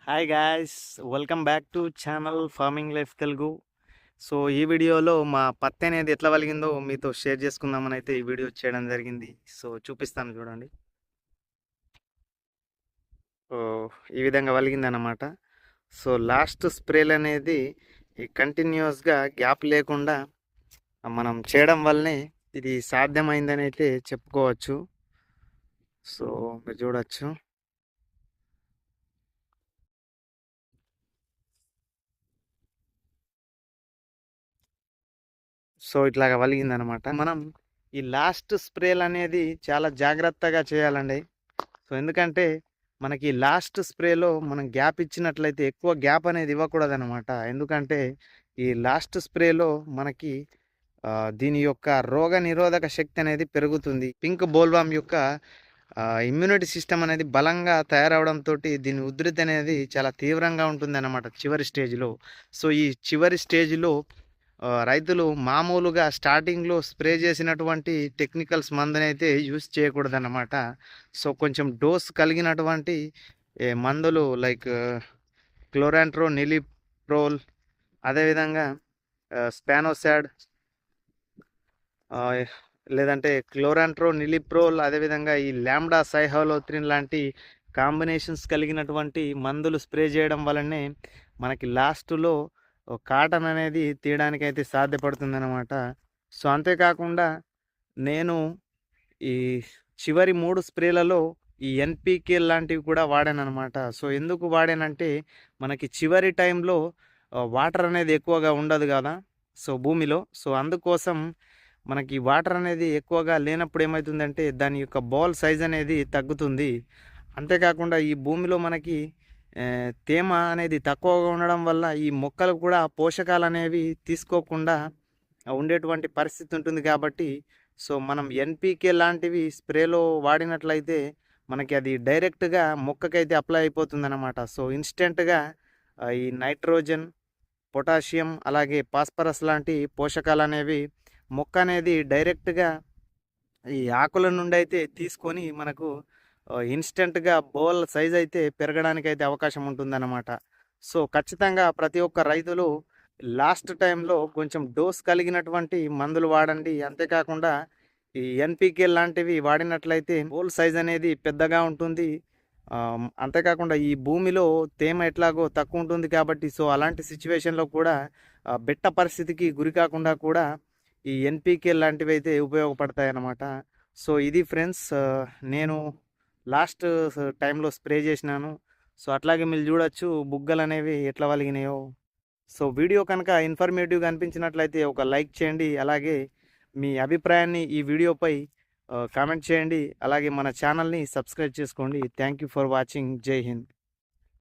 Hi guys, welcome back to channel farming life Telugu. So ఈ వీడియోలో మా పత్తి అనేది ఎట్లా వలిగిందో మీతో షేర్ చేసుకుందామని అయితే ఈ వీడియో చేయడం జరిగింది. సో చూపిస్తాను చూడండి. సో ఈ విధంగా వలిగిందన్నమాట. సో లాస్ట్ స్ప్రేలు అనేది ఈ కంటిన్యూస్గా గ్యాప్ లేకుండా మనం చేయడం వల్లనే ఇది సాధ్యమైందని అయితే చెప్పుకోవచ్చు. సో మీరు చూడొచ్చు. సో ఇట్లాగా వలిగిందనమాట. మనం ఈ లాస్ట్ స్ప్రేలు అనేది చాలా జాగ్రత్తగా చేయాలండి. సో ఎందుకంటే మనకి లాస్ట్ స్ప్రేలో మనం గ్యాప్ ఇచ్చినట్లయితే ఎక్కువ గ్యాప్ అనేది ఇవ్వకూడదనమాట. ఎందుకంటే ఈ లాస్ట్ స్ప్రేలో మనకి దీని యొక్క రోగ నిరోధక శక్తి అనేది పెరుగుతుంది. పింక్ బోల్వామ్ యొక్క ఇమ్యూనిటీ సిస్టమ్ అనేది బలంగా తయారవడంతో దీని ఉధృతి అనేది చాలా తీవ్రంగా ఉంటుంది అన్నమాట చివరి స్టేజ్లో. సో ఈ చివరి స్టేజ్లో రైతులు మామూలుగా స్టార్టింగ్లో స్ప్రే చేసినటువంటి టెక్నికల్స్ మందునైతే యూస్ చేయకూడదన్నమాట. సో కొంచెం డోస్ కలిగినటువంటి మందులు లైక్ క్లోరాంట్రో నిలిప్రోల్, అదేవిధంగా స్పానోసాడ్, లేదంటే క్లోరాంట్రో నిలిప్రోల్, అదేవిధంగా ఈ ల్యాండా సైహోలోత్రిన్ లాంటి కాంబినేషన్స్ కలిగినటువంటి మందులు స్ప్రే చేయడం వల్లనే మనకి లాస్ట్లో కాటన్ అనేది తీయడానికి అయితే సాధ్యపడుతుందన్నమాట. సో అంతేకాకుండా నేను ఈ చివరి 3 స్ప్రేలలో ఈ ఎన్పికే లాంటివి కూడా వాడానన్నమాట. సో ఎందుకు వాడానంటే మనకి చివరి టైంలో వాటర్ అనేది ఎక్కువగా ఉండదు కదా సో భూమిలో. సో అందుకోసం మనకి వాటర్ అనేది ఎక్కువగా లేనప్పుడు ఏమవుతుందంటే దాని యొక్క బాల్ సైజ్ అనేది తగ్గుతుంది. అంతేకాకుండా ఈ భూమిలో మనకి తేమ అనేది తక్కువగా ఉండడం వల్ల ఈ మొక్కలు కూడా పోషకాలు అనేవి తీసుకోకుండా ఉండేటువంటి పరిస్థితి ఉంటుంది. కాబట్టి సో మనం ఎన్పికే లాంటివి స్ప్రేలో వాడినట్లయితే మనకి అది డైరెక్ట్గా మొక్కకైతే అప్లై అయిపోతుంది అన్నమాట. సో ఇన్స్టెంట్గా ఈ నైట్రోజన్, పొటాషియం, అలాగే ఫాస్ఫరస్ లాంటి పోషకాలు అనేవి మొక్క అనేది డైరెక్ట్గా ఈ ఆకుల నుండి అయితే తీసుకొని మనకు ఇన్స్టెంట్గా బోల్ సైజ్ అయితే పెరగడానికి అయితే అవకాశం ఉంటుందన్నమాట. సో ఖచ్చితంగా ప్రతి ఒక్క రైతులు లాస్ట్ టైంలో కొంచెం డోస్ కలిగినటువంటి మందులు వాడండి. అంతేకాకుండా ఈ ఎన్పికే లాంటివి వాడినట్లయితే బోల్ సైజ్ అనేది పెద్దగా ఉంటుంది. అంతేకాకుండా ఈ భూమిలో తేమ ఎట్లాగో తక్కువ ఉంటుంది కాబట్టి సో అలాంటి సిచ్యువేషన్లో కూడా బెట్ట పరిస్థితికి గురి కాకుండా కూడా ఈ ఎన్పికే లాంటివి అయితే ఉపయోగపడతాయి అన్నమాట. సో ఇది ఫ్రెండ్స్, నేను లాస్ట్ టైంలో స్ప్రే చేసినాను. సో అట్లాగే మీరు చూడొచ్చు బుగ్గలు అనేవి ఎట్లా వలిగినాయో. సో వీడియో కనుక ఇన్ఫర్మేటివ్గా అనిపించినట్లయితే ఒక లైక్ చేయండి. అలాగే మీ అభిప్రాయాన్ని ఈ వీడియోపై కామెంట్ చేయండి. అలాగే మన ఛానల్ని సబ్స్క్రైబ్ చేసుకోండి. Thank you for watching. జై హింద్.